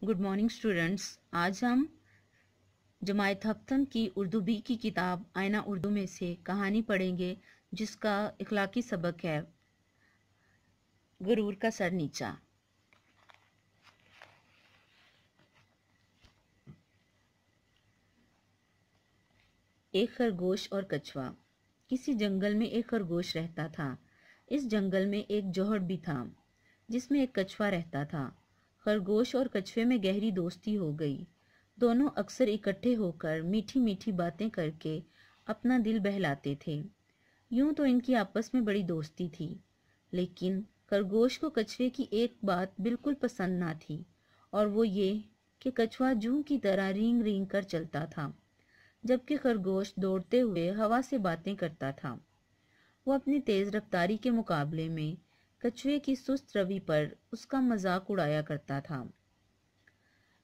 Good morning students. आज हम जमायत हफ्तन की उर्दू बी की किताब आईना उर्दू में से कहानी पढ़ेंगे जिसका इखलाकी सबक है गुरूर का सर नीचा। एक खरगोश और कछुआ। किसी जंगल में एक खरगोश रहता था। इस जंगल में एक जौहर भी था जिसमें एक कछुआ रहता था। खरगोश और कछुए में गहरी दोस्ती हो गई। दोनों अक्सर इकट्ठे होकर मीठी मीठी बातें करके अपना दिल बहलाते थे। यूं तो इनकी आपस में बड़ी दोस्ती थी, लेकिन खरगोश को कछुए की एक बात बिल्कुल पसंद ना थी, और वो ये कि कछुआ जूं की तरह रींग रींग कर चलता था, जबकि खरगोश दौड़ते हुए हवा से बातें करता था। वो अपनी तेज रफ्तारी के मुकाबले में कछुए की सुस्त रवि पर उसका मजाक उड़ाया करता था।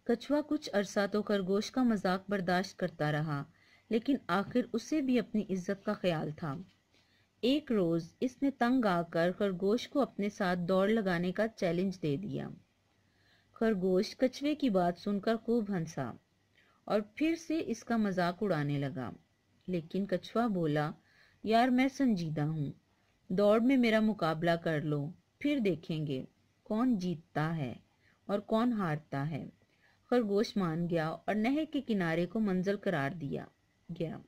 कछुआ कुछ अरसा तो खरगोश का मजाक बर्दाश्त करता रहा, लेकिन आखिर उसे भी अपनी इज्जत का ख्याल था। एक रोज इसने तंग आकर खरगोश को अपने साथ दौड़ लगाने का चैलेंज दे दिया। खरगोश कछुए की बात सुनकर खूब हंसा और फिर से इसका मजाक उड़ाने लगा, लेकिन कछुआ बोला, यार मैं संजीदा हूँ, दौड़ में मेरा मुकाबला कर लो, फिर देखेंगे कौन जीतता है और कौन हारता है। खरगोश मान गया और नहर के किनारे को मंजिल करार दिया गया।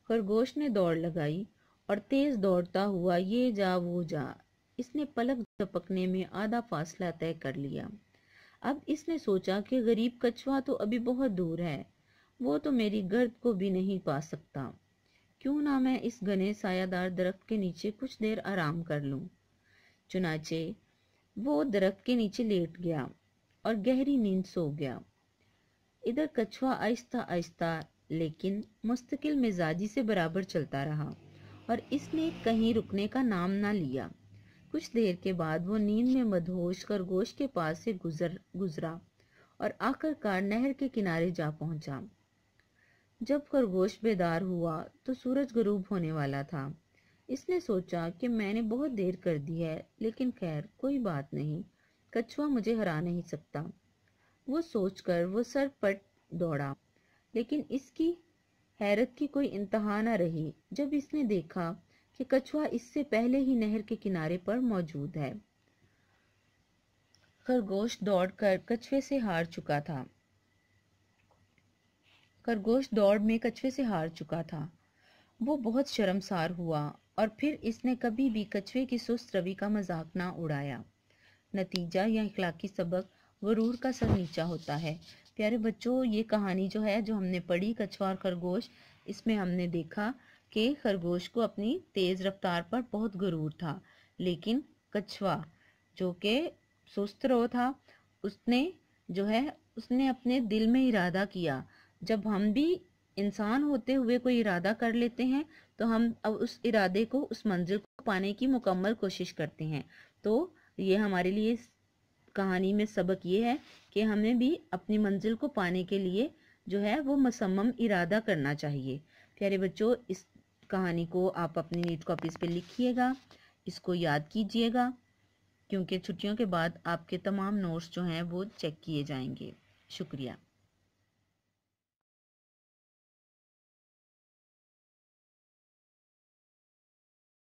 खरगोश ने दौड़ लगाई और तेज दौड़ता हुआ ये जा वो जा इसने पलक झपकने में आधा फासला तय कर लिया। अब इसने सोचा कि गरीब कछुआ तो अभी बहुत दूर है, वो तो मेरी गर्द को भी नहीं पा सकता। क्यों ना मैं इस घने सायादार दरख्त के नीचे कुछ देर आराम कर लूं। चुनाचे वो दरख्त के नीचे लेट गया और गहरी नींद सो गया। इधर कछुआ आहिस्ता आहिस्ता लेकिन मुस्तकिल मिजाजी से बराबर चलता रहा और इसने कहीं रुकने का नाम ना लिया। कुछ देर के बाद वो नींद में मदहोश खरगोश के पास से गुजरा और आखिरकार नहर के किनारे जा पहुंचा। जब खरगोश बेदार हुआ तो सूरज गरूब होने वाला था। इसने सोचा कि मैंने बहुत देर कर दी है, लेकिन खैर कोई बात नहीं, कछुआ मुझे हरा नहीं सकता। वो सोचकर वो सर पट दौड़ा, लेकिन इसकी हैरत की कोई इंतहा न रही जब इसने देखा कि कछुआ इससे पहले ही नहर के किनारे पर मौजूद है। खरगोश दौड़कर कछुए से हार चुका था। खरगोश दौड़ में कछुए से हार चुका था। वो बहुत शर्मसार हुआ और फिर इसने कभी भी कछुए की सुस्त रवि का मजाक ना उड़ाया। नतीजा या इखलाकी सबक गुरूर का सर नीचा होता है। प्यारे बच्चों, ये कहानी जो है जो हमने पढ़ी कछुआ और खरगोश, इसमें हमने देखा कि खरगोश को अपनी तेज रफ्तार पर बहुत गुरूर था, लेकिन कछुआ जो कि सुस्त रो था, उसने अपने दिल में इरादा किया। जब हम भी इंसान होते हुए कोई इरादा कर लेते हैं तो हम अब उस इरादे को, उस मंजिल को पाने की मुकम्मल कोशिश करते हैं। तो ये हमारे लिए कहानी में सबक ये है कि हमें भी अपनी मंजिल को पाने के लिए जो है वो मुसम्मम इरादा करना चाहिए। प्यारे बच्चों, इस कहानी को आप अपनी नीट कॉपीज पे लिखिएगा, इसको याद कीजिएगा, क्योंकि छुट्टियों के बाद आपके तमाम नोट्स जो हैं वो चेक किए जाएंगे। शुक्रिया।